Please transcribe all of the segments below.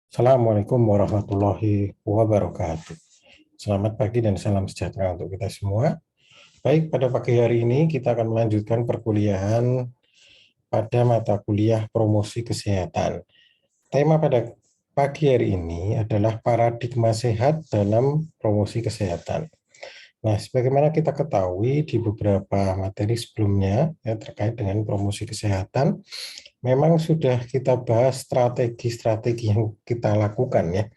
Assalamualaikum warahmatullahi wabarakatuh. Selamat pagi dan salam sejahtera untuk kita semua. Baik, pada pagi hari ini kita akan melanjutkan perkuliahan pada mata kuliah promosi kesehatan. Tema pada pagi hari ini adalah paradigma sehat dalam promosi kesehatan. Nah, sebagaimana kita ketahui di beberapa materi sebelumnya terkait dengan promosi kesehatan, memang sudah kita bahas strategi-strategi yang kita lakukan ya.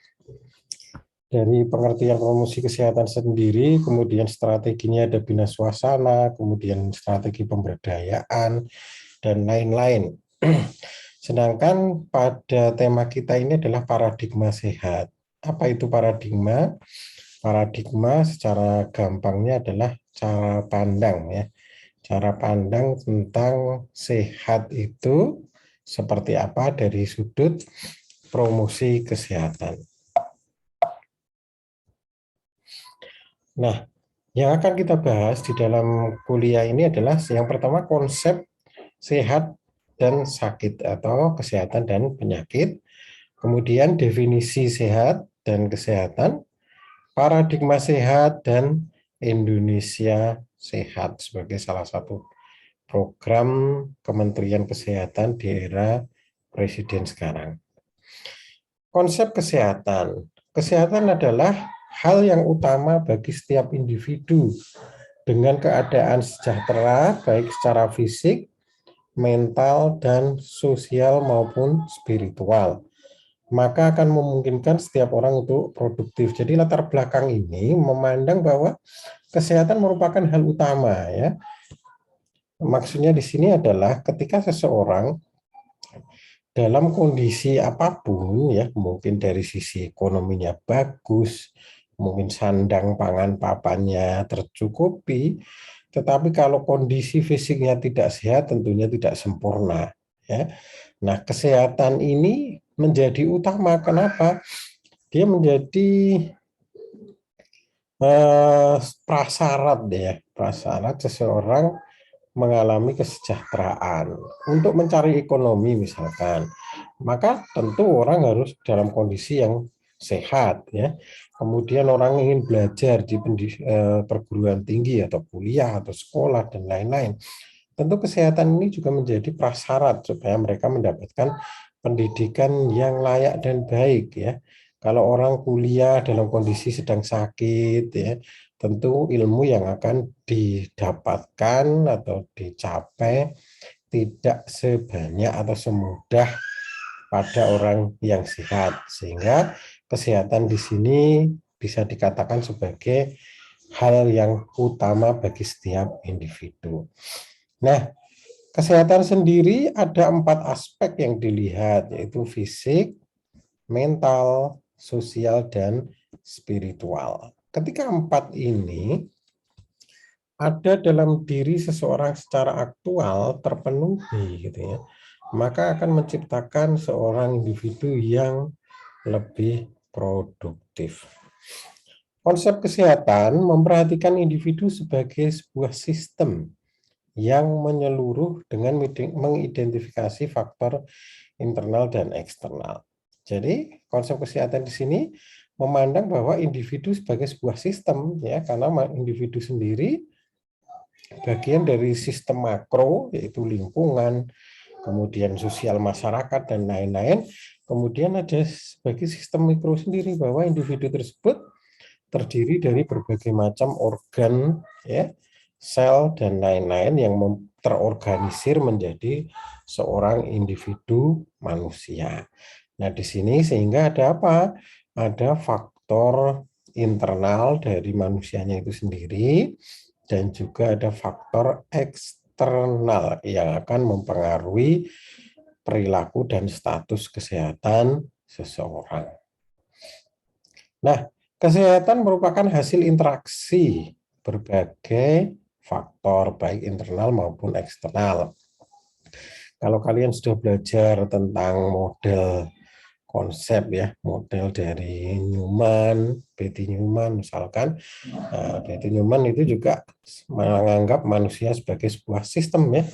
Dari pengertian promosi kesehatan sendiri, kemudian strateginya ada bina suasana, kemudian strategi pemberdayaan, dan lain-lain. Sedangkan pada tema kita ini adalah paradigma sehat. Apa itu paradigma? Paradigma secara gampangnya adalah cara pandang ya. Cara pandang tentang sehat itu seperti apa dari sudut promosi kesehatan. Nah, yang akan kita bahas di dalam kuliah ini adalah yang pertama konsep sehat dan sakit atau kesehatan dan penyakit, kemudian definisi sehat dan kesehatan, paradigma sehat, dan Indonesia Sehat sebagai salah satu program Kementerian Kesehatan di era Presiden sekarang. Konsep kesehatan. Kesehatan adalah hal yang utama bagi setiap individu dengan keadaan sejahtera baik secara fisik, mental, dan sosial maupun spiritual. Maka akan memungkinkan setiap orang untuk produktif. Jadi latar belakang ini memandang bahwa kesehatan merupakan hal utama ya. Maksudnya di sini adalah ketika seseorang dalam kondisi apapun ya, mungkin dari sisi ekonominya bagus, mungkin sandang pangan papannya tercukupi, tetapi kalau kondisi fisiknya tidak sehat tentunya tidak sempurna ya. Nah, kesehatan ini menjadi utama. Kenapa? Dia menjadi prasyarat ya, prasyarat seseorang mengalami kesejahteraan. Untuk mencari ekonomi misalkan, maka tentu orang harus dalam kondisi yang sehat ya. Kemudian orang ingin belajar di perguruan tinggi atau kuliah atau sekolah dan lain-lain. Tentu kesehatan ini juga menjadi prasyarat supaya mereka mendapatkan pendidikan yang layak dan baik ya. Kalau orang kuliah dalam kondisi sedang sakit ya, tentu ilmu yang akan didapatkan atau dicapai tidak sebanyak atau semudah pada orang yang sehat. Sehingga kesehatan di sini bisa dikatakan sebagai hal yang utama bagi setiap individu. Nah, kesehatan sendiri ada 4 aspek yang dilihat, yaitu fisik, mental, sosial, dan spiritual. Ketika 4 ini ada dalam diri seseorang secara aktual terpenuhi gitu ya, maka akan menciptakan seorang individu yang lebih produktif. Konsep kesehatan memperhatikan individu sebagai sebuah sistem yang menyeluruh dengan mengidentifikasi faktor internal dan eksternal. Jadi konsep kesehatan di sini memandang bahwa individu sebagai sebuah sistem ya, karena individu sendiri bagian dari sistem makro yaitu lingkungan, kemudian sosial masyarakat dan lain-lain. Kemudian ada sebagai sistem mikro sendiri bahwa individu tersebut terdiri dari berbagai macam organ ya, sel dan lain-lain yang terorganisir menjadi seorang individu manusia. Nah, di sini sehingga ada apa? Ada faktor internal dari manusianya itu sendiri dan juga ada faktor eksternal yang akan mempengaruhi perilaku dan status kesehatan seseorang. Nah, kesehatan merupakan hasil interaksi berbagai faktor baik internal maupun eksternal. Kalau kalian sudah belajar tentang model konsep ya, model dari Newman, Betty Newman misalkan, Betty Newman itu juga menganggap manusia sebagai sebuah sistem ya.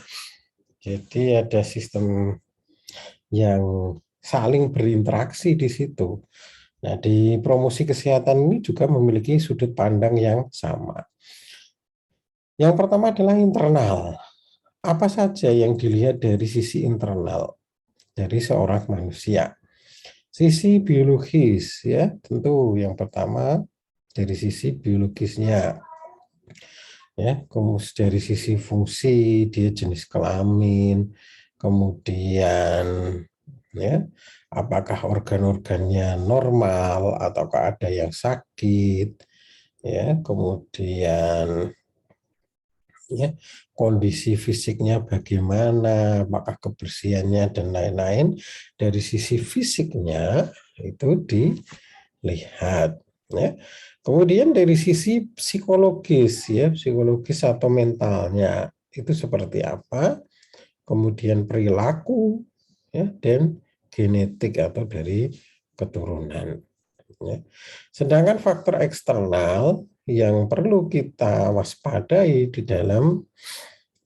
Jadi ada sistem yang saling berinteraksi di situ. Nah, di promosi kesehatan ini juga memiliki sudut pandang yang sama. Yang pertama adalah internal. Apa saja yang dilihat dari sisi internal dari seorang manusia? Sisi biologis, ya, tentu yang pertama dari sisi biologisnya, ya, kemudian dari sisi fungsi, dia jenis kelamin, kemudian, ya, apakah organ-organnya normal ataukah ada yang sakit, ya, kemudian, ya, kondisi fisiknya bagaimana, apakah kebersihannya dan lain-lain. Dari sisi fisiknya itu dilihat, ya. Kemudian dari sisi psikologis, ya, psikologis atau mentalnya itu seperti apa, kemudian perilaku, ya, dan genetik atau dari keturunan, ya. Sedangkan faktor eksternal yang perlu kita waspadai di dalam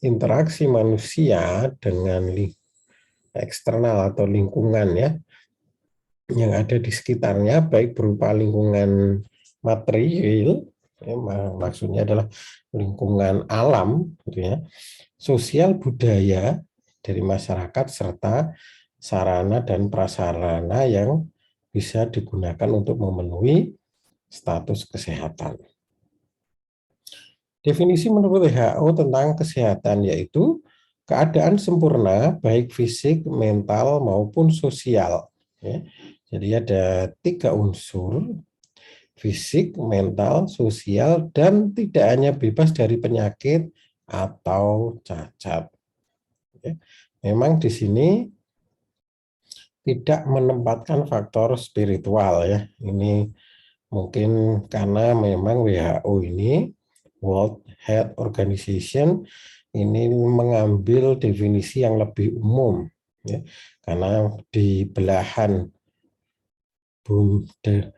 interaksi manusia dengan eksternal atau lingkungan, ya, yang ada di sekitarnya, baik berupa lingkungan material, ya, maksudnya adalah lingkungan alam, gitu ya, sosial budaya dari masyarakat, serta sarana dan prasarana yang bisa digunakan untuk memenuhi status kesehatan. Definisi menurut WHO tentang kesehatan yaitu keadaan sempurna baik fisik, mental maupun sosial. Ya. Jadi ada 3 unsur, fisik, mental, sosial, dan tidak hanya bebas dari penyakit atau cacat. Ya. Memang di sini tidak menempatkan faktor spiritual, ya. Ini mungkin karena memang WHO ini, World Health Organization, ini mengambil definisi yang lebih umum, ya, karena di belahan bumi,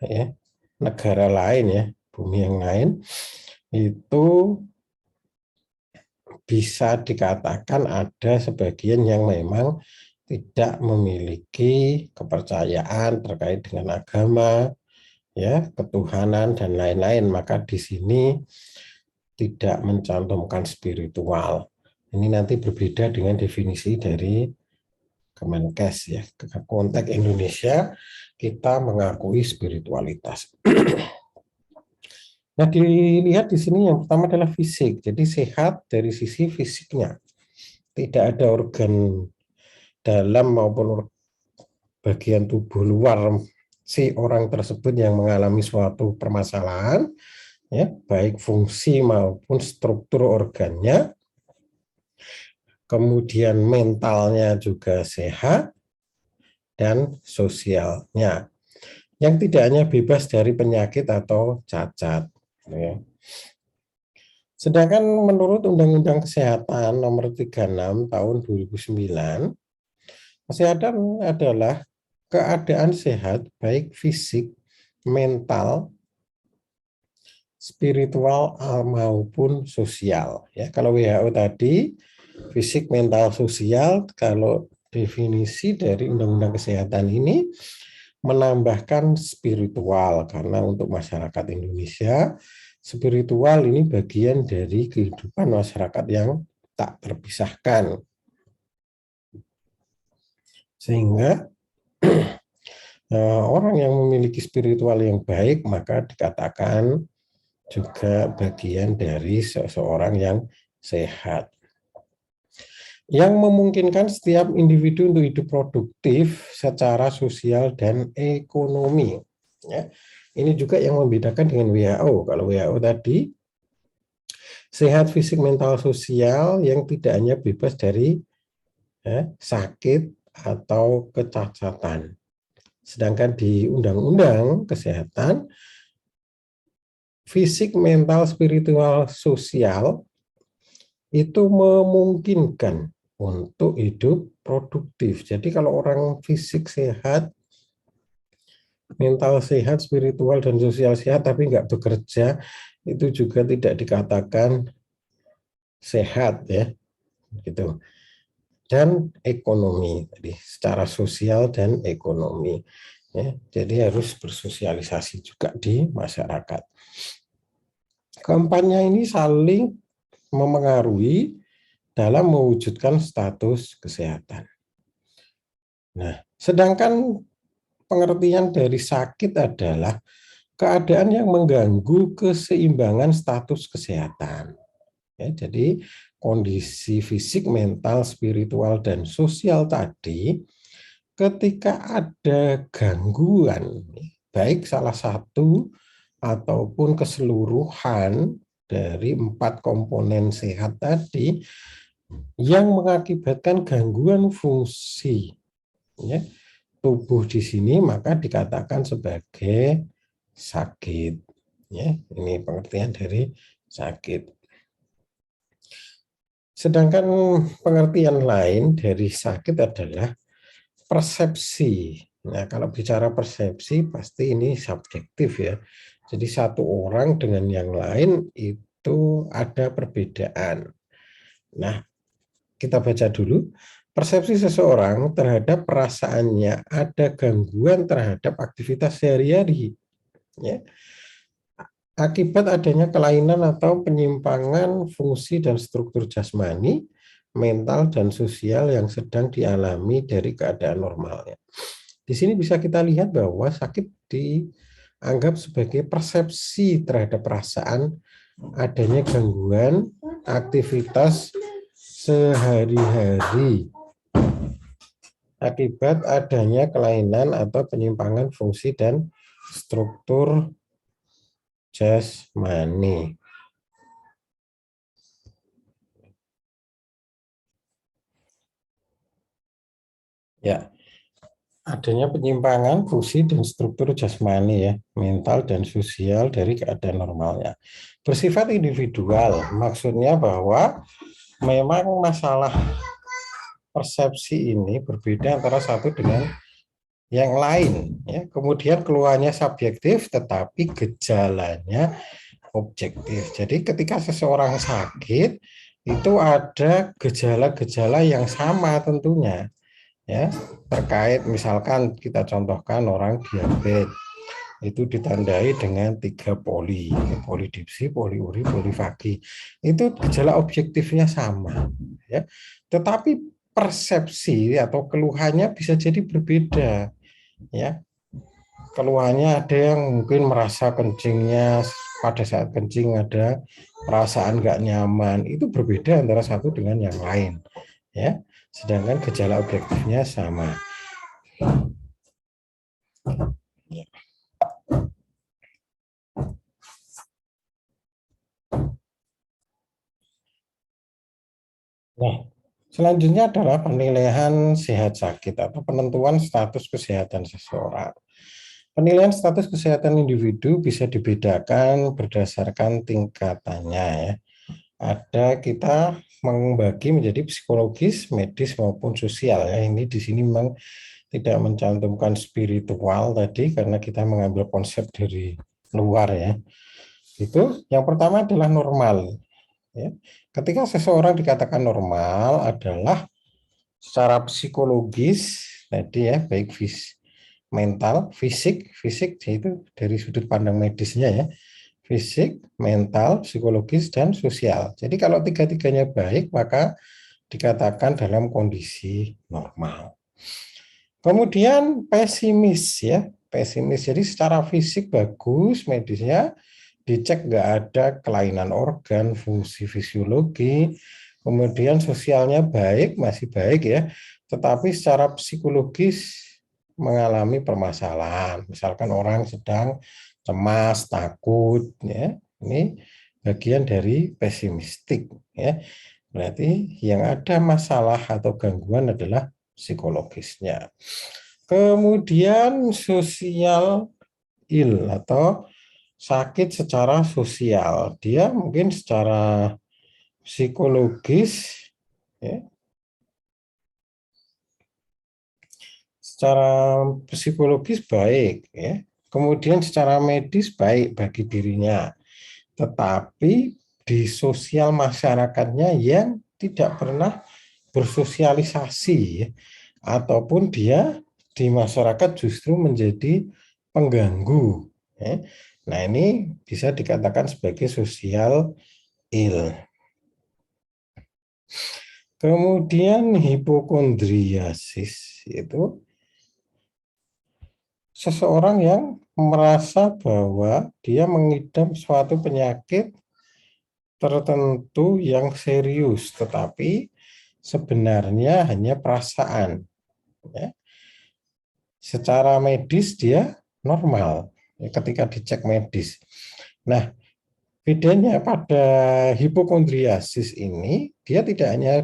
ya, negara lain, ya, bumi yang lain itu bisa dikatakan ada sebagian yang memang tidak memiliki kepercayaan terkait dengan agama, ya, ketuhanan dan lain-lain, maka di sini tidak mencantumkan spiritual. Ini nanti berbeda dengan definisi dari Kemenkes, ya. Konteks Indonesia kita mengakui spiritualitas. Nah, dilihat di sini yang pertama adalah fisik. Jadi sehat dari sisi fisiknya. Tidak ada organ dalam maupun bagian tubuh luar si orang tersebut yang mengalami suatu permasalahan, ya, baik fungsi maupun struktur organnya. Kemudian mentalnya juga sehat dan sosialnya, yang tidak hanya bebas dari penyakit atau cacat, ya. Sedangkan menurut Undang-Undang Kesehatan Nomor 36 Tahun 2009, kesehatan adalah keadaan sehat baik fisik, mental, spiritual maupun sosial. Ya, kalau WHO tadi fisik, mental, sosial, kalau definisi dari Undang-Undang Kesehatan ini menambahkan spiritual, karena untuk masyarakat Indonesia spiritual ini bagian dari kehidupan masyarakat yang tak terpisahkan. Sehingga orang yang memiliki spiritual yang baik maka dikatakan juga bagian dari seseorang yang sehat, yang memungkinkan setiap individu untuk hidup produktif secara sosial dan ekonomi. Ya. Ini juga yang membedakan dengan WHO. Kalau WHO tadi sehat fisik, mental, sosial yang tidak hanya bebas dari, ya, sakit atau kecacatan. Sedangkan di Undang-Undang Kesehatan, fisik, mental, spiritual, sosial itu memungkinkan untuk hidup produktif. Jadi kalau orang fisik sehat, mental sehat, spiritual dan sosial sehat tapi nggak bekerja, itu juga tidak dikatakan sehat, ya, gitu. dan ekonomi, jadi secara sosial dan ekonomi. Ya, jadi harus bersosialisasi juga di masyarakat. Keempatnya ini saling memengaruhi dalam mewujudkan status kesehatan. Nah, sedangkan pengertian dari sakit adalah keadaan yang mengganggu keseimbangan status kesehatan. Ya, jadi kondisi fisik, mental, spiritual, dan sosial tadi, ketika ada gangguan, baik salah satu ataupun keseluruhan dari 4 komponen sehat tadi, yang mengakibatkan gangguan fungsi, ya, tubuh di sini, maka dikatakan sebagai sakit. Ya, ini pengertian dari sakit. Sedangkan pengertian lain dari sakit adalah persepsi. Nah, kalau bicara persepsi pasti ini subjektif ya. Jadi satu orang dengan yang lain itu ada perbedaan. Nah, kita baca dulu. Persepsi seseorang terhadap perasaannya ada gangguan terhadap aktivitas sehari-hari. Ya. Akibat adanya kelainan atau penyimpangan fungsi dan struktur jasmani, mental, dan sosial yang sedang dialami dari keadaan normalnya. Di sini bisa kita lihat bahwa sakit dianggap sebagai persepsi terhadap perasaan adanya gangguan aktivitas sehari-hari akibat adanya kelainan atau penyimpangan fungsi dan struktur jasmani. Ya, adanya penyimpangan fungsi dan struktur jasmani ya, mental dan sosial dari keadaan normalnya. Bersifat individual, maksudnya bahwa memang masalah persepsi ini berbeda antara satu dengan yang lain ya. Kemudian keluhannya subjektif tetapi gejalanya objektif. Jadi ketika seseorang sakit itu ada gejala-gejala yang sama tentunya ya, terkait misalkan kita contohkan orang diabetes itu ditandai dengan 3 polidipsi, poliuri, polifagi. Itu gejala objektifnya sama ya. Tetapi persepsi atau keluhannya bisa jadi berbeda ya. Keluhannya ada yang mungkin merasa kencingnya pada saat kencing ada perasaan nggak nyaman, itu berbeda antara satu dengan yang lain ya, sedangkan gejala objektifnya sama. Nah, selanjutnya adalah penilaian sehat sakit atau penentuan status kesehatan seseorang. Penilaian status kesehatan individu bisa dibedakan berdasarkan tingkatannya ya. Ada kita membagi menjadi psikologis, medis maupun sosial ya. Ini di sini memang tidak mencantumkan spiritual tadi karena kita mengambil konsep dari luar ya. Itu yang pertama adalah normal ya. Ketika seseorang dikatakan normal adalah secara psikologis tadi ya, baik mental, fisik itu dari sudut pandang medisnya ya, fisik, mental, psikologis, dan sosial. Jadi kalau tiga-tiganya baik, maka dikatakan dalam kondisi normal. Kemudian pesimis ya, pesimis. Jadi secara fisik bagus, medisnya dicek nggak ada kelainan organ, fungsi fisiologi, kemudian sosialnya baik, masih baik ya, tetapi secara psikologis mengalami permasalahan. Misalkan orang sedang cemas, takut, ya, ini bagian dari pesimistik, ya. Berarti yang ada masalah atau gangguan adalah psikologisnya. Kemudian sosial ill atau sakit secara sosial. Dia mungkin secara psikologis, ya, secara psikologis baik, ya. Kemudian secara medis baik bagi dirinya. Tetapi di sosial masyarakatnya yang tidak pernah bersosialisasi, ya, ataupun dia di masyarakat justru menjadi pengganggu. Ya. Nah, ini bisa dikatakan sebagai social ill. Kemudian hipokondriasis itu seseorang yang merasa bahwa dia mengidap suatu penyakit tertentu yang serius, tetapi sebenarnya hanya perasaan. Ya. Secara medis dia normal ya, ketika dicek medis. Nah, bedanya pada hipokondriasis ini, dia tidak hanya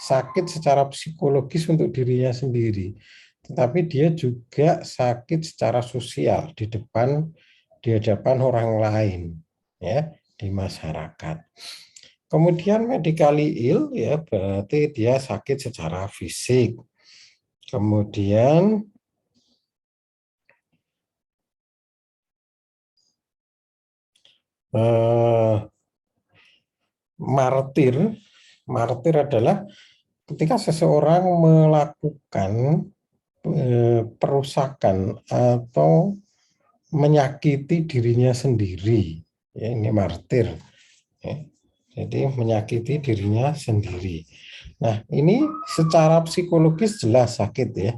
sakit secara psikologis untuk dirinya sendiri, tetapi dia juga sakit secara sosial di hadapan orang lain, ya, di masyarakat. Kemudian medically ill ya berarti dia sakit secara fisik. Kemudian martir, martir adalah ketika seseorang melakukan perusakan atau menyakiti dirinya sendiri, ya, ini martir. Ya. Jadi menyakiti dirinya sendiri. Nah, ini secara psikologis jelas sakit ya.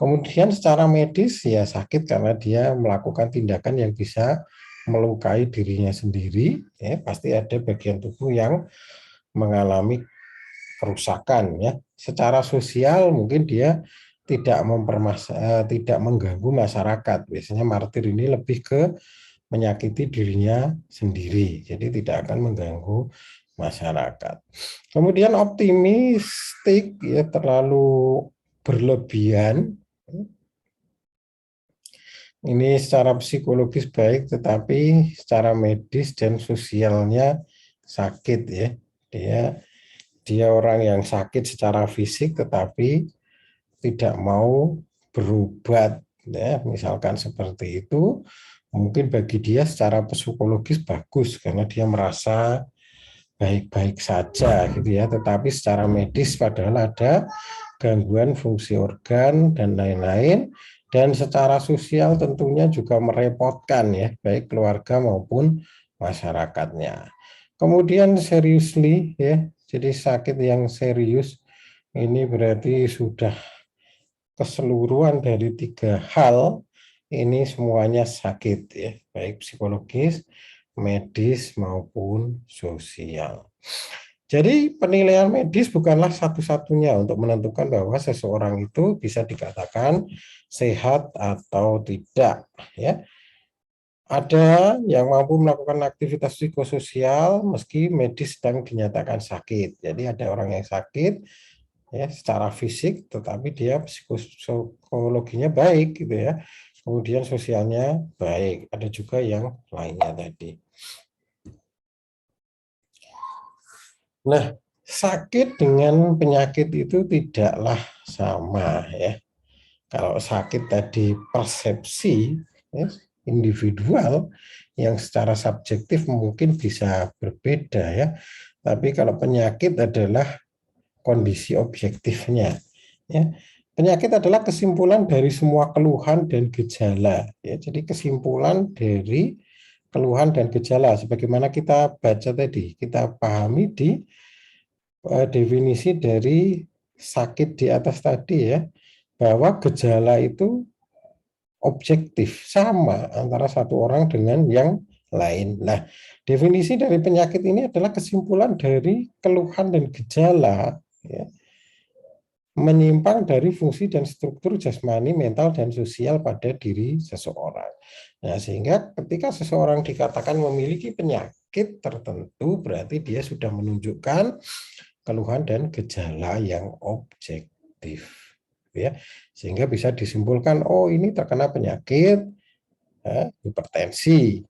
Kemudian secara medis ya sakit karena dia melakukan tindakan yang bisa melukai dirinya sendiri. Ya, pasti ada bagian tubuh yang mengalami kerusakan ya. Secara sosial mungkin dia tidak mengganggu masyarakat. Biasanya martir ini lebih ke menyakiti dirinya sendiri. Jadi tidak akan mengganggu masyarakat. Kemudian optimistik ya terlalu berlebihan. Ini secara psikologis baik, tetapi secara medis dan sosialnya sakit ya. Dia orang yang sakit secara fisik, tetapi tidak mau berobat. Ya, misalkan seperti itu, mungkin bagi dia secara psikologis bagus karena dia merasa baik-baik saja gitu ya, tetapi secara medis padahal ada gangguan fungsi organ dan lain-lain, dan secara sosial tentunya juga merepotkan ya, baik keluarga maupun masyarakatnya. Kemudian seriously ya, jadi sakit yang serius ini berarti sudah keseluruhan dari tiga hal ini semuanya sakit ya, baik psikologis, medis maupun sosial. Jadi penilaian medis bukanlah satu-satunya untuk menentukan bahwa seseorang itu bisa dikatakan sehat atau tidak ya. Ada yang mampu melakukan aktivitas psikososial meski medis sedang dinyatakan sakit. Jadi ada orang yang sakit ya secara fisik tetapi dia psikologinya baik gitu ya. Kemudian sosialnya baik. Ada juga yang lainnya tadi. Nah, sakit dengan penyakit itu tidaklah sama ya. Kalau sakit tadi persepsi ya, individual yang secara subjektif mungkin bisa berbeda ya. Tapi kalau penyakit adalah kondisi objektifnya. Ya. Penyakit adalah kesimpulan dari semua keluhan dan gejala. Ya. Jadi kesimpulan dari keluhan dan gejala. Sebagaimana kita baca tadi, kita pahami di definisi dari sakit di atas tadi ya, bahwa gejala itu objektif, sama antara satu orang dengan yang lain. Nah, definisi dari penyakit ini adalah kesimpulan dari keluhan dan gejala ya, menyimpang dari fungsi dan struktur jasmani, mental, dan sosial pada diri seseorang. Nah, sehingga ketika seseorang dikatakan memiliki penyakit tertentu, berarti dia sudah menunjukkan keluhan dan gejala yang objektif. Ya, sehingga bisa disimpulkan, oh ini terkena penyakit hipertensi,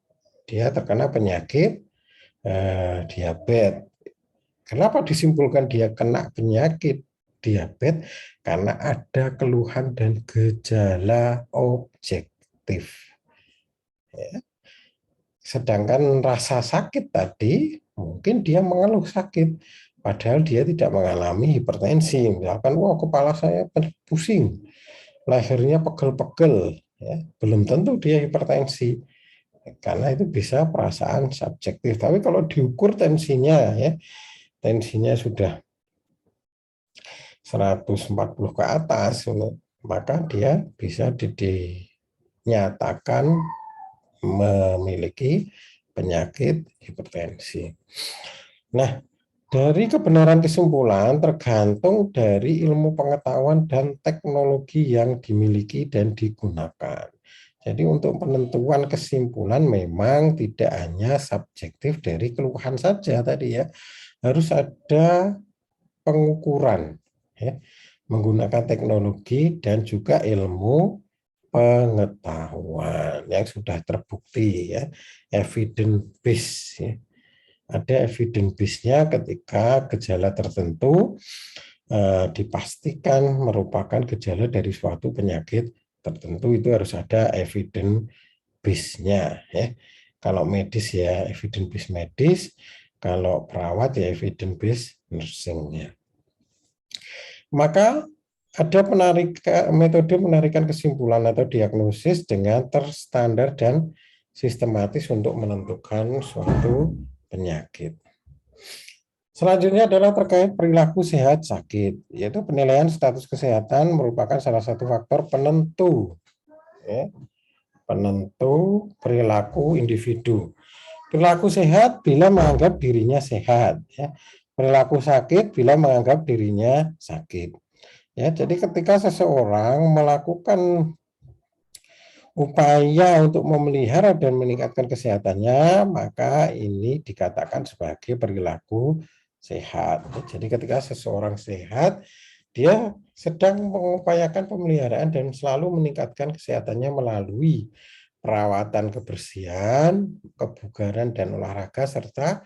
dia terkena penyakit diabetes. Kenapa disimpulkan dia kena penyakit diabetes? Karena ada keluhan dan gejala objektif. Ya. Sedangkan rasa sakit tadi, mungkin dia mengeluh sakit, padahal dia tidak mengalami hipertensi. Misalkan, wah kepala saya pusing, lehernya pegel-pegel, ya, belum tentu dia hipertensi, karena itu bisa perasaan subjektif. Tapi kalau diukur tensinya, ya, tensinya sudah 140 ke atas, maka dia bisa dinyatakan memiliki penyakit hipertensi. Nah, dari kebenaran kesimpulan tergantung dari ilmu pengetahuan dan teknologi yang dimiliki dan digunakan. Jadi untuk penentuan kesimpulan memang tidak hanya subjektif dari keluhan saja tadi ya, harus ada pengukuran ya, menggunakan teknologi dan juga ilmu pengetahuan yang sudah terbukti ya, evidence base ya. Ada evidence base-nya ketika gejala tertentu dipastikan merupakan gejala dari suatu penyakit tertentu, itu harus ada evidence base-nya ya. Kalau medis ya evidence base medis, kalau perawat ya evidence base nursing-nya. Maka ada metode penarikan kesimpulan atau diagnosis dengan terstandar dan sistematis untuk menentukan suatu penyakit. Selanjutnya adalah terkait perilaku sehat sakit, yaitu penilaian status kesehatan merupakan salah satu faktor penentu, ya, penentu perilaku individu. Perilaku sehat bila menganggap dirinya sehat, ya. Perilaku sakit bila menganggap dirinya sakit. Ya, jadi ketika seseorang melakukan upaya untuk memelihara dan meningkatkan kesehatannya, maka ini dikatakan sebagai perilaku sehat. Jadi ketika seseorang sehat, dia sedang mengupayakan pemeliharaan dan selalu meningkatkan kesehatannya melalui perawatan kebersihan, kebugaran dan olahraga serta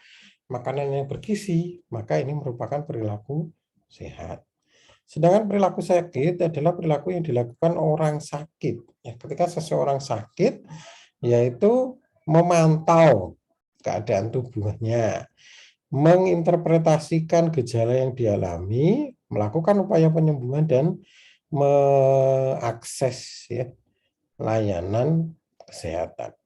makanan yang bergizi, maka ini merupakan perilaku sehat. Sedangkan perilaku sakit adalah perilaku yang dilakukan orang sakit. Ya, ketika seseorang sakit, yaitu memantau keadaan tubuhnya, menginterpretasikan gejala yang dialami, melakukan upaya penyembuhan dan mengakses ya, layanan kesehatan.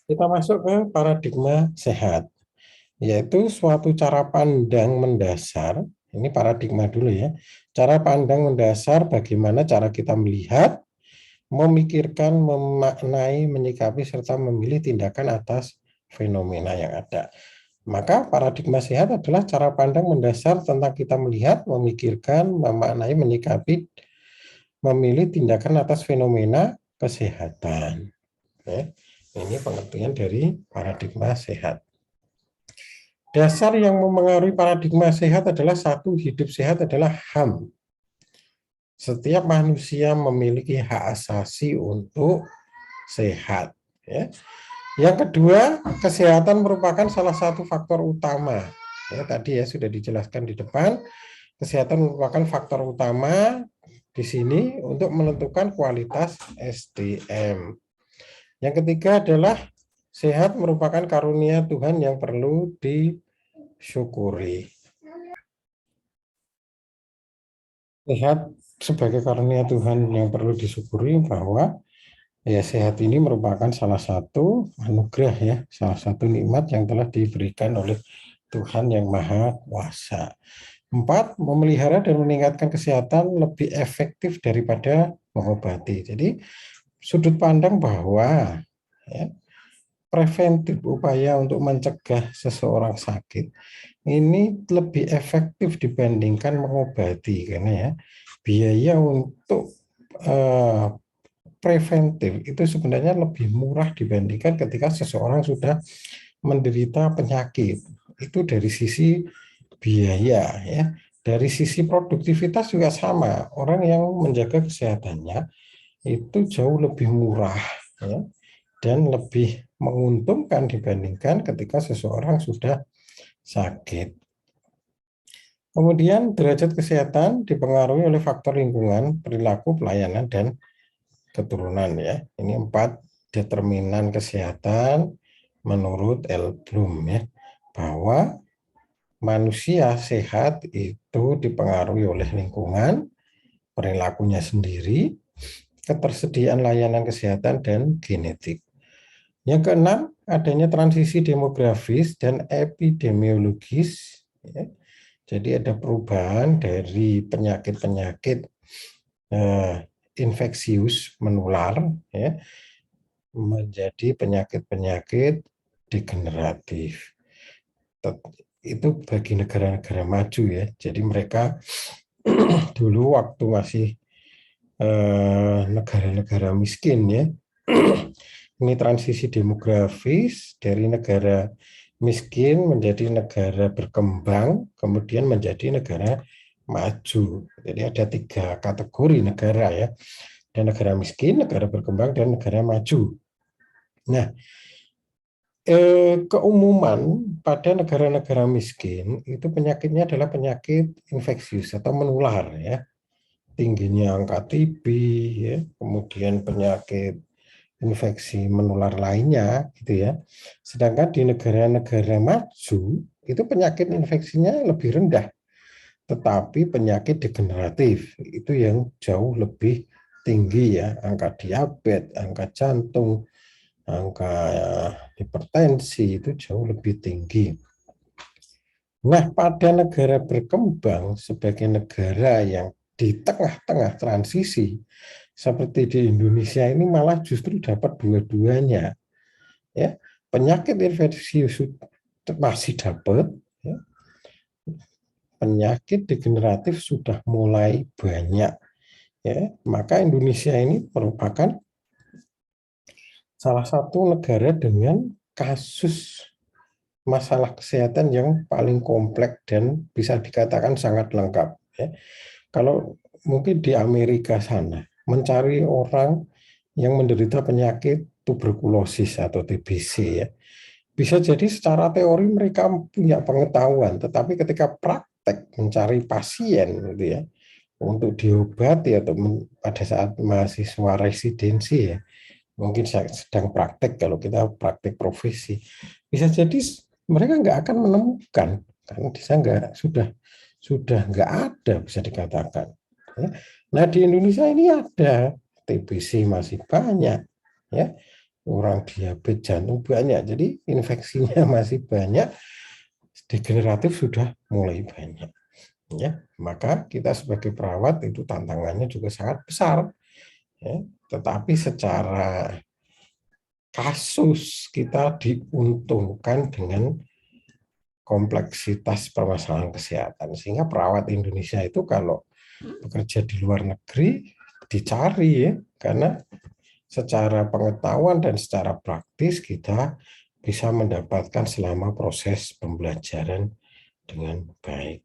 Kita masuk ke paradigma sehat, yaitu suatu cara pandang mendasar. Ini paradigma dulu ya. Cara pandang mendasar bagaimana cara kita melihat, memikirkan, memaknai, menyikapi, serta memilih tindakan atas fenomena yang ada. Maka paradigma sehat adalah cara pandang mendasar tentang kita melihat, memikirkan, memaknai, menyikapi, memilih tindakan atas fenomena kesehatan. Ini pengertian dari paradigma sehat. Dasar yang memengaruhi paradigma sehat adalah satu, hidup sehat adalah HAM. Setiap manusia memiliki hak asasi untuk sehat. Ya. Yang kedua, kesehatan merupakan salah satu faktor utama. Ya, tadi ya sudah dijelaskan di depan, kesehatan merupakan faktor utama di sini untuk menentukan kualitas SDM. Yang ketiga adalah sehat merupakan karunia Tuhan yang perlu disyukuri. Sehat sebagai karunia Tuhan yang perlu disyukuri, bahwa ya sehat ini merupakan salah satu anugerah ya, salah satu nikmat yang telah diberikan oleh Tuhan yang Maha Kuasa. 4, memelihara dan meningkatkan kesehatan lebih efektif daripada mengobati. Jadi sudut pandang bahwa ya, preventif, upaya untuk mencegah seseorang sakit ini lebih efektif dibandingkan mengobati, karena ya biaya untuk preventif itu sebenarnya lebih murah dibandingkan ketika seseorang sudah menderita penyakit. Itu dari sisi biaya ya. Dari sisi produktivitas juga sama. Orang yang menjaga kesehatannya itu jauh lebih murah ya, dan lebih menguntungkan dibandingkan ketika seseorang sudah sakit. Kemudian derajat kesehatan dipengaruhi oleh faktor lingkungan, perilaku, pelayanan, dan keturunan ya. Ini 4 determinan kesehatan menurut L. Bloom ya, bahwa manusia sehat itu dipengaruhi oleh lingkungan, perilakunya sendiri, ketersediaan layanan kesehatan, dan genetik. Yang keenam, adanya transisi demografis dan epidemiologis. Ya. Jadi ada perubahan dari penyakit-penyakit infeksius menular ya, menjadi penyakit-penyakit degeneratif. Itu bagi negara-negara maju ya. Jadi mereka dulu waktu masih negara-negara miskin ya, ini transisi demografis dari negara miskin menjadi negara berkembang, kemudian menjadi negara maju. Jadi ada 3 kategori negara ya. Ada negara miskin, negara berkembang, dan negara maju. Nah, keumuman pada negara-negara miskin itu penyakitnya adalah penyakit infeksius atau menular ya. Tingginya angka TB ya, kemudian penyakit infeksi menular lainnya gitu ya. Sedangkan di negara-negara maju itu penyakit infeksinya lebih rendah, tetapi penyakit degeneratif itu yang jauh lebih tinggi ya, angka diabetes, angka jantung, angka hipertensi itu jauh lebih tinggi. Nah, pada negara berkembang sebagai negara yang di tengah-tengah transisi, seperti di Indonesia ini malah justru dapat dua-duanya. Ya, penyakit infeksius masih dapat, ya, penyakit degeneratif sudah mulai banyak. Ya, maka Indonesia ini merupakan salah satu negara dengan kasus masalah kesehatan yang paling kompleks dan bisa dikatakan sangat lengkap. Ya. Kalau mungkin di Amerika sana, mencari orang yang menderita penyakit tuberkulosis atau TBC ya, bisa jadi secara teori mereka punya pengetahuan, tetapi ketika praktek mencari pasien gitu ya, untuk diobati atau pada saat mahasiswa residensi ya, mungkin sedang praktek kalau kita praktek profesi, bisa jadi mereka nggak akan menemukan karena di sana sudah nggak ada bisa dikatakan. Ya. Nah di Indonesia ini ada TBC masih banyak ya, orang diabetes jantung banyak, jadi infeksinya masih banyak, degeneratif sudah mulai banyak. Ya, maka kita sebagai perawat itu tantangannya juga sangat besar. Ya. Tetapi secara kasus kita diuntungkan dengan kompleksitas permasalahan kesehatan, sehingga perawat Indonesia itu kalau bekerja di luar negeri dicari ya, karena secara pengetahuan dan secara praktis kita bisa mendapatkan selama proses pembelajaran dengan baik.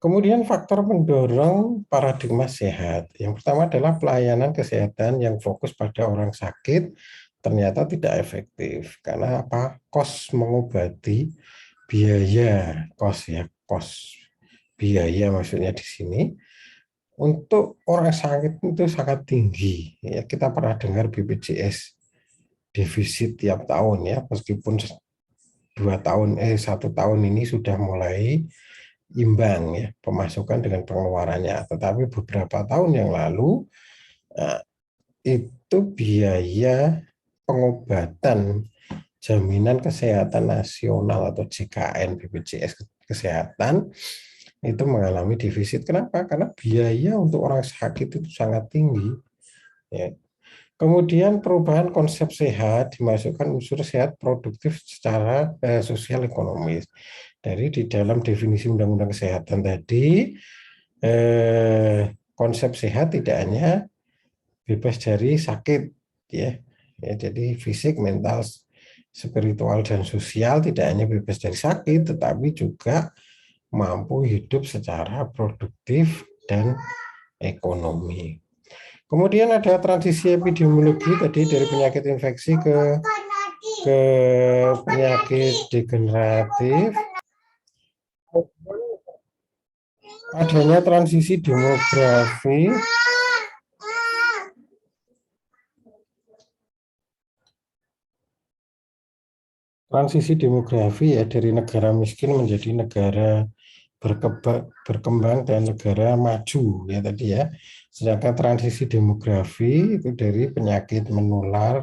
Kemudian faktor mendorong paradigma sehat. Yang pertama adalah pelayanan kesehatan yang fokus pada orang sakit ternyata tidak efektif. Karena apa? Kos mengobati, biaya, kos biaya maksudnya di sini untuk orang sakit itu sangat tinggi. Ya, kita pernah dengar BPJS defisit tiap tahun ya, meskipun 1 tahun ini sudah mulai imbang ya pemasukan dengan pengeluarannya, tetapi beberapa tahun yang lalu itu biaya pengobatan jaminan kesehatan nasional atau JKN BPJS kesehatan itu mengalami defisit. Kenapa? Karena biaya untuk orang sakit itu sangat tinggi. Ya. Kemudian perubahan konsep sehat dimasukkan unsur sehat produktif secara sosial ekonomis. Dari di dalam definisi Undang-Undang Kesehatan tadi, konsep sehat tidak hanya bebas dari sakit, ya. Ya, jadi fisik, mental, spiritual, dan sosial tidak hanya bebas dari sakit, tetapi juga mampu hidup secara produktif dan ekonomi. Kemudian ada transisi epidemiologi tadi dari penyakit infeksi ke penyakit degeneratif. Adanya transisi demografi Transisi demografi ya dari negara miskin menjadi negara berkembang dan negara maju ya tadi ya. Sedangkan transisi demografi itu dari penyakit menular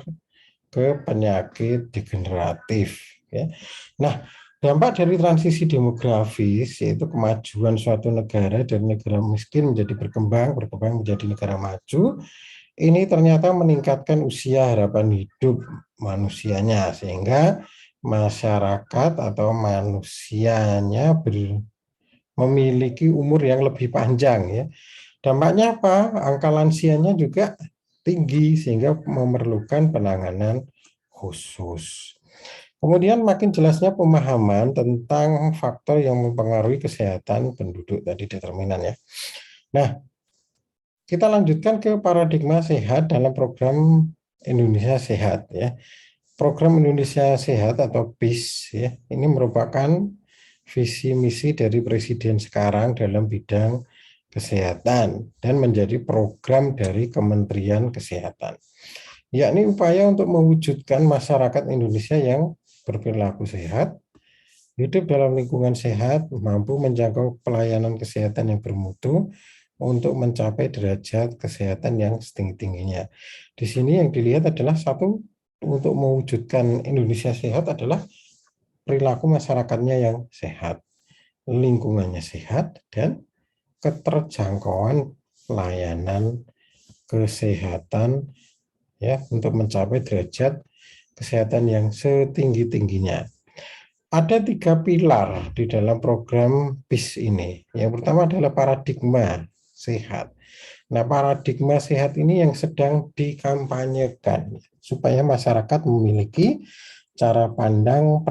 ke penyakit degeneratif ya. Nah, dampak dari transisi demografis yaitu kemajuan suatu negara dari negara miskin menjadi berkembang, berkembang menjadi negara maju. Ini ternyata meningkatkan usia harapan hidup manusianya sehingga masyarakat atau manusianya memiliki umur yang lebih panjang ya. Dampaknya apa? Angka lansianya juga tinggi sehingga memerlukan penanganan khusus. Kemudian makin jelasnya pemahaman tentang faktor yang mempengaruhi kesehatan penduduk tadi determinan ya. Nah, kita lanjutkan ke paradigma sehat dalam program Indonesia Sehat ya. Program Indonesia Sehat atau PIS ya, ini merupakan visi misi dari Presiden sekarang dalam bidang kesehatan dan menjadi program dari Kementerian Kesehatan. Yakni upaya untuk mewujudkan masyarakat Indonesia yang berperilaku sehat, hidup dalam lingkungan sehat, mampu menjangkau pelayanan kesehatan yang bermutu untuk mencapai derajat kesehatan yang setinggi-tingginya. Di sini yang dilihat adalah satu, untuk mewujudkan Indonesia sehat adalah perilaku masyarakatnya yang sehat, lingkungannya sehat, dan keterjangkauan pelayanan kesehatan ya untuk mencapai derajat kesehatan yang setinggi-tingginya. Ada 3 pilar di dalam program PIS ini. Yang pertama adalah paradigma sehat. Nah, paradigma sehat ini yang sedang dikampanyekan supaya masyarakat memiliki cara pandang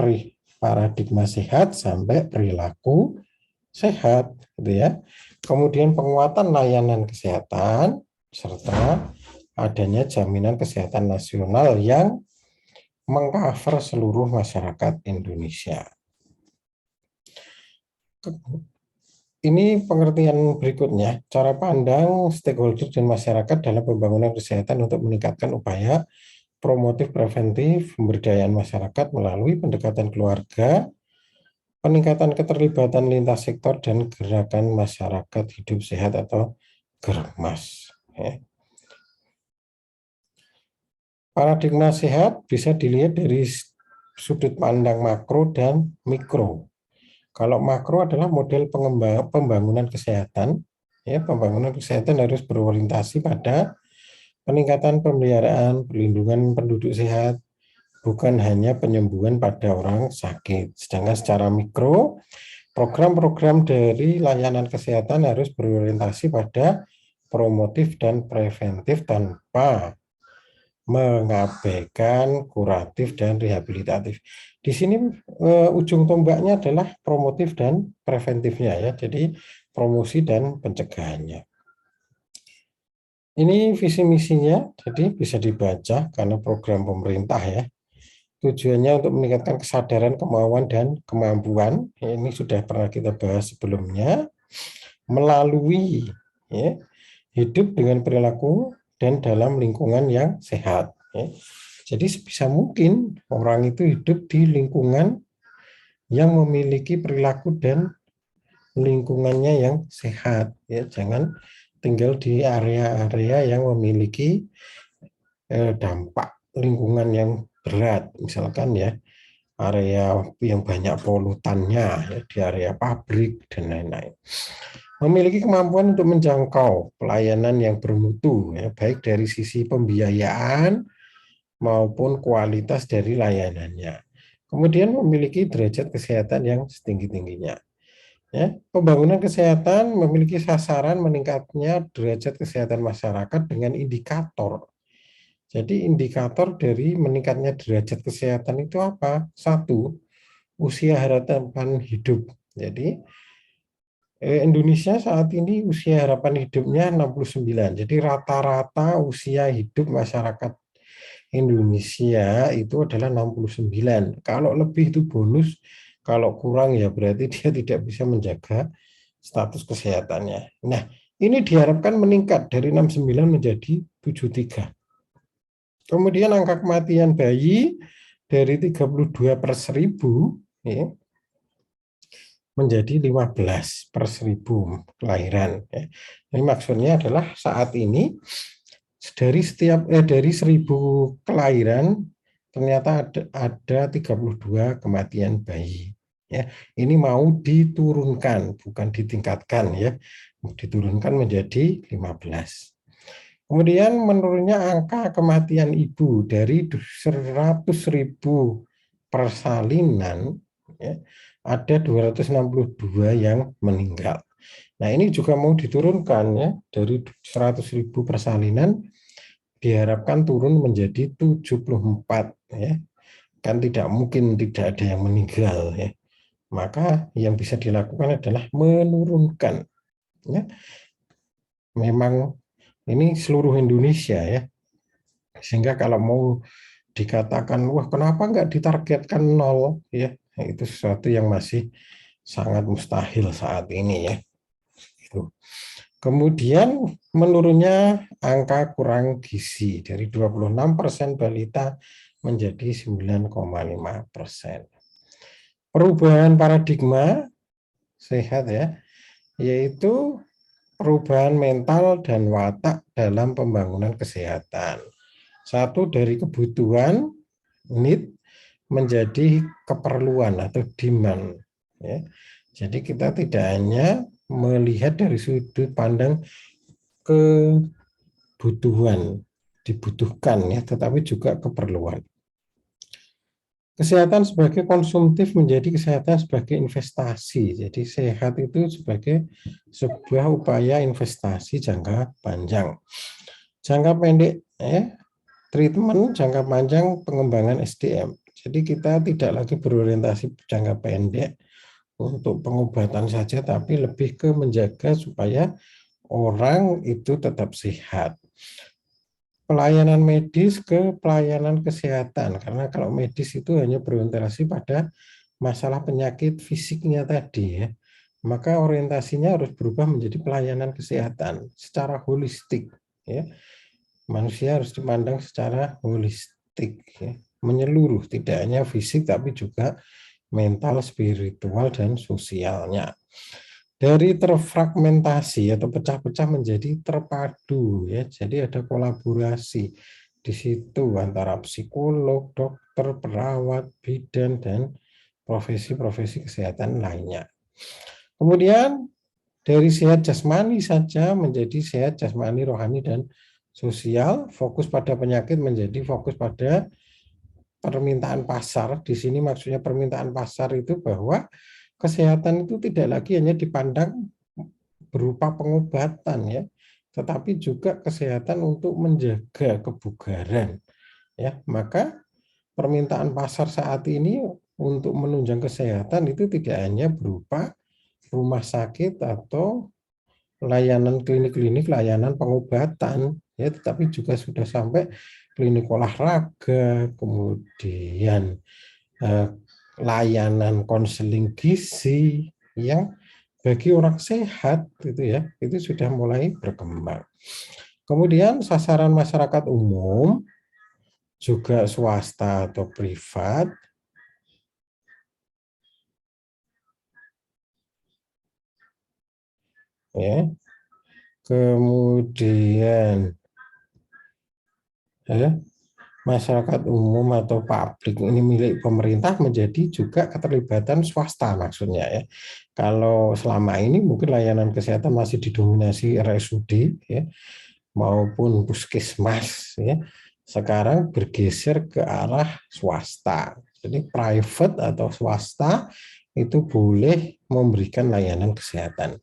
paradigma sehat sampai perilaku sehat, gitu ya. Kemudian penguatan layanan kesehatan serta adanya jaminan kesehatan nasional yang mengcover seluruh masyarakat Indonesia. Ini pengertian berikutnya, cara pandang stakeholder dan masyarakat dalam pembangunan kesehatan untuk meningkatkan upaya promotif preventif pemberdayaan masyarakat melalui pendekatan keluarga, peningkatan keterlibatan lintas sektor, dan gerakan masyarakat hidup sehat atau Germas. Paradigma sehat bisa dilihat dari sudut pandang makro dan mikro. Kalau makro adalah model pembangunan kesehatan, ya pembangunan kesehatan harus berorientasi pada peningkatan pemeliharaan, perlindungan penduduk sehat, bukan hanya penyembuhan pada orang sakit. Sedangkan secara mikro, program-program dari layanan kesehatan harus berorientasi pada promotif dan preventif tanpa mengabaikan kuratif dan rehabilitatif. Di sini ujung tombaknya adalah promotif dan preventifnya ya. Jadi promosi dan pencegahannya. Ini visi misinya, jadi bisa dibaca karena program pemerintah ya. Tujuannya untuk meningkatkan kesadaran, kemauan, dan kemampuan. Ini sudah pernah kita bahas sebelumnya. Melalui ya, hidup dengan perilaku dan dalam lingkungan yang sehat. Ya. Jadi sebisa mungkin orang itu hidup di lingkungan yang memiliki perilaku dan lingkungannya yang sehat. Ya, jangan tinggal di area-area yang memiliki dampak lingkungan yang berat, misalkan ya area yang banyak polutannya, ya, di area pabrik dan lain-lain. Memiliki kemampuan untuk menjangkau pelayanan yang bermutu, ya, baik dari sisi pembiayaan maupun kualitas dari layanannya. Kemudian memiliki derajat kesehatan yang setinggi-tingginya. Ya, pembangunan kesehatan memiliki sasaran meningkatnya derajat kesehatan masyarakat dengan indikator. Jadi indikator dari meningkatnya derajat kesehatan itu apa? Satu, usia harapan hidup. Jadi Indonesia saat ini usia harapan hidupnya 69. Jadi rata-rata usia hidup masyarakat Indonesia itu adalah 69. Kalau lebih itu bonus, kalau kurang ya berarti dia tidak bisa menjaga status kesehatannya. Nah, ini diharapkan meningkat dari 69 menjadi 73. Kemudian angka kematian bayi dari 32/1000 ya, menjadi 15/1000 kelahiran. Ya. Ini maksudnya adalah saat ini dari 1000 kelahiran ternyata ada 32 kematian bayi. Ya, ini mau diturunkan, bukan ditingkatkan ya, diturunkan menjadi 15. Kemudian menurunnya angka kematian ibu dari 100.000 persalinan, ya, ada 262 yang meninggal. Nah ini juga mau diturunkan ya, dari 100.000 persalinan diharapkan turun menjadi 74 ya. Kan tidak mungkin tidak ada yang meninggal ya. Maka yang bisa dilakukan adalah menurunkan ya. Memang ini seluruh Indonesia ya. Sehingga kalau mau dikatakan wah kenapa nggak ditargetkan 0 ya, itu sesuatu yang masih sangat mustahil saat ini ya. Gitu. Kemudian menurunnya angka kurang gizi dari 26% balita menjadi 9,5%. Perubahan paradigma sehat ya, yaitu perubahan mental dan watak dalam pembangunan kesehatan. Satu dari kebutuhan need menjadi keperluan atau demand. Ya. Jadi kita tidak hanya melihat dari sudut pandang kebutuhan, dibutuhkan ya, tetapi juga keperluan. Kesehatan sebagai konsumtif menjadi kesehatan sebagai investasi. Jadi sehat itu sebagai sebuah upaya investasi jangka panjang. Jangka pendek treatment, jangka panjang pengembangan SDM. Jadi kita tidak lagi berorientasi jangka pendek untuk pengobatan saja, tapi lebih ke menjaga supaya orang itu tetap sehat. Pelayanan medis ke pelayanan kesehatan, karena kalau medis itu hanya berorientasi pada masalah penyakit fisiknya tadi ya, maka orientasinya harus berubah menjadi pelayanan kesehatan secara holistik ya. Manusia harus dipandang secara holistik ya, menyeluruh, tidak hanya fisik tapi juga mental, spiritual dan sosialnya. Dari terfragmentasi atau pecah-pecah menjadi terpadu ya. Jadi ada kolaborasi di situ antara psikolog, dokter, perawat, bidan dan profesi-profesi kesehatan lainnya. Kemudian dari sehat jasmani saja menjadi sehat jasmani, rohani dan sosial, fokus pada penyakit menjadi fokus pada permintaan pasar. Di sini maksudnya permintaan pasar itu bahwa kesehatan itu tidak lagi hanya dipandang berupa pengobatan ya, tetapi juga kesehatan untuk menjaga kebugaran ya. Maka permintaan pasar saat ini untuk menunjang kesehatan itu tidak hanya berupa rumah sakit atau layanan klinik-klinik, layanan pengobatan ya, tetapi juga sudah sampai klinik olahraga, kemudian layanan konseling gizi yang bagi orang sehat gitu ya, itu sudah mulai berkembang. Kemudian sasaran masyarakat umum juga swasta atau privat ya. Kemudian ya, masyarakat umum atau publik ini milik pemerintah menjadi juga keterlibatan swasta maksudnya ya. Kalau selama ini mungkin layanan kesehatan masih didominasi RSUD ya, maupun puskesmas ya. Sekarang bergeser ke arah swasta. Jadi private atau swasta itu boleh memberikan layanan kesehatan.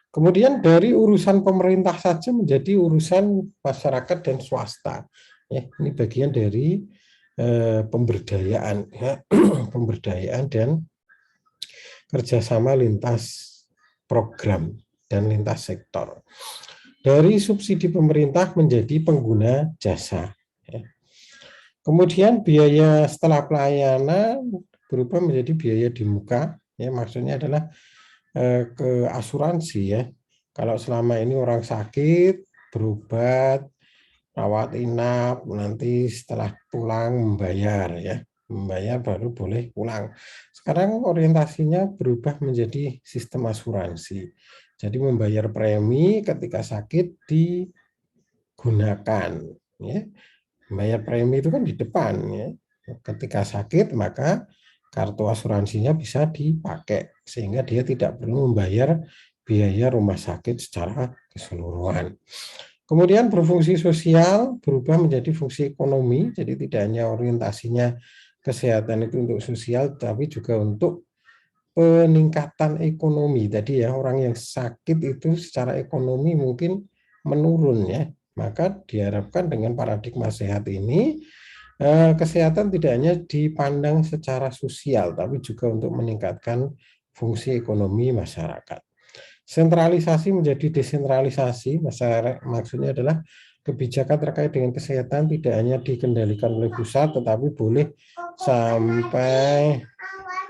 Kemudian dari urusan pemerintah saja menjadi urusan masyarakat dan swasta. Ya, ini bagian dari pemberdayaan, ya, pemberdayaan dan kerjasama lintas program dan lintas sektor. Dari subsidi pemerintah menjadi pengguna jasa. Ya. Kemudian biaya setelah pelayanan berubah menjadi biaya di muka. Ya, maksudnya adalah ke asuransi ya. Kalau selama ini orang sakit, berobat, rawat inap, nanti setelah pulang membayar ya. membayar baru boleh pulang. Sekarang orientasinya berubah menjadi sistem asuransi. Jadi membayar premi ketika sakit digunakan. Ya. Membayar premi itu kan di depan. Ya. Ketika sakit maka kartu asuransinya bisa dipakai sehingga dia tidak perlu membayar biaya rumah sakit secara keseluruhan. Kemudian berfungsi sosial berubah menjadi fungsi ekonomi, jadi tidak hanya orientasinya kesehatan itu untuk sosial, tapi juga untuk peningkatan ekonomi. Tadi ya orang yang sakit itu secara ekonomi mungkin menurun ya, maka diharapkan dengan paradigma sehat ini kesehatan tidak hanya dipandang secara sosial, tapi juga untuk meningkatkan fungsi ekonomi masyarakat. Sentralisasi menjadi desentralisasi, maksudnya adalah kebijakan terkait dengan kesehatan tidak hanya dikendalikan oleh pusat, tetapi boleh sampai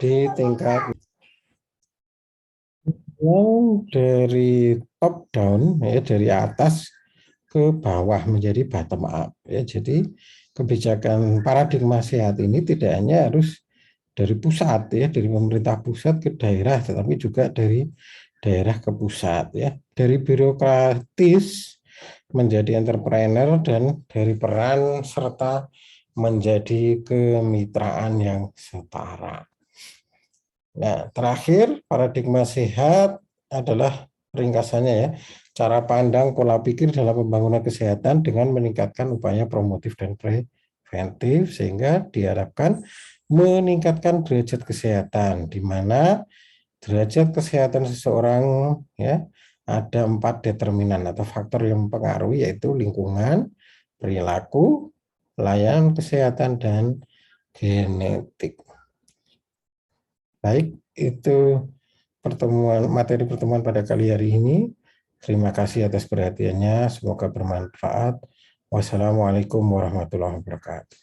di tingkat yang dari top down, ya, dari atas ke bawah menjadi bottom up. Ya, jadi kebijakan paradigma sehat ini tidak hanya harus dari pusat ya, dari pemerintah pusat ke daerah, tetapi juga dari daerah ke pusat ya, dari birokratis menjadi entrepreneur dan dari peran serta menjadi kemitraan yang setara. Nah, terakhir paradigma sehat adalah ringkasannya ya, cara pandang pola pikir dalam pembangunan kesehatan dengan meningkatkan upaya promotif dan preventif sehingga diharapkan meningkatkan derajat kesehatan di mana derajat kesehatan seseorang ya ada 4 determinan atau faktor yang mempengaruhi yaitu lingkungan, perilaku, layanan kesehatan dan genetik. Baik, itu materi pertemuan pada kali hari ini. Terima kasih atas perhatiannya. Semoga bermanfaat. Wassalamualaikum warahmatullahi wabarakatuh.